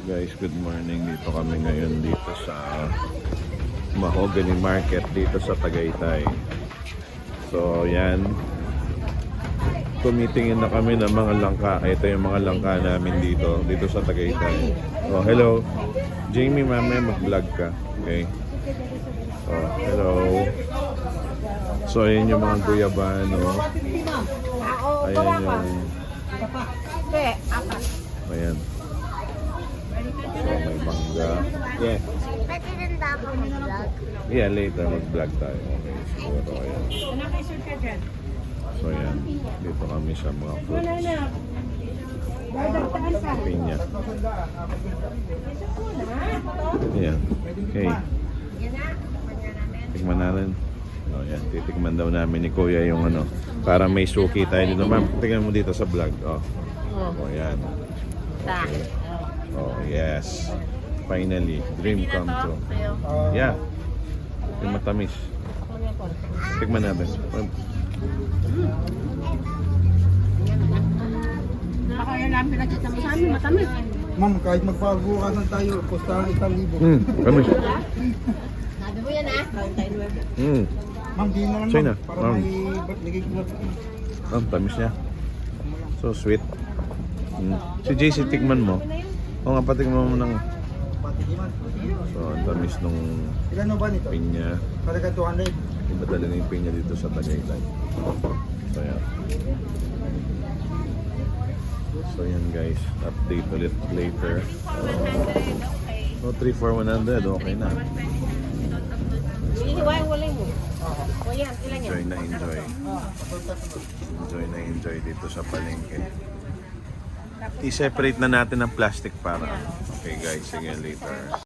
Guys, good morning. Dito kami ngayon dito sa Mahogany Market dito sa Tagaytay. So, yan. Tumitingin na kami ng mga langka. Ito yung mga langka namin dito sa Tagaytay. Oh, hello. Jamie, mamaya mag-vlog ka. Okay. Oh, hello. So, ayan yung mga guyabano. Ayan yung... Ayan. So, may mangga. Yeah. Pwede rin ba ako mag-vlog? Yeah, later mag-vlog tayo. Okay, siguro. Ayan. So, ayan. Dito kami sa mga fruits. Pinya. Ayan. Okay. Tikman natin. Oh, yan. Titikman daw namin ni Kuya yung ano. Para may suki tayo dito. Ma'am, tingnan mo dito sa vlog. Oh. Oh, yan. Okay. Oh, yes. Finally, dream come true. Yeah. Yung matamis. Tikman natin. Baka yan lang pinagkita mo sa amin, matamis. Ma'am, kahit magpabukasan tayo, pustahan 1,000. Tamis. Sabi mo yan ah. Ma'am, di na lang Sa'yo na. ma'am. Para Ma'am. may ligay ko lang. Tamis niya. So sweet. Si JC, tikman mo. O nga, patikman mo ng... Patikiman. So, ang tamis nung Ilan ba nito? pinya. Talaga 200. Iba talaga yung pinya dito sa Tagaytay. So, yan. So, yan guys. Update ulit later. So, 3 for 100. Okay na. Ihiwa-walay mo. O yan, ilan yan? Enjoy na enjoy. Enjoy na enjoy dito sa palengke. I-separate na natin ang plastic para. Okay guys, sige later.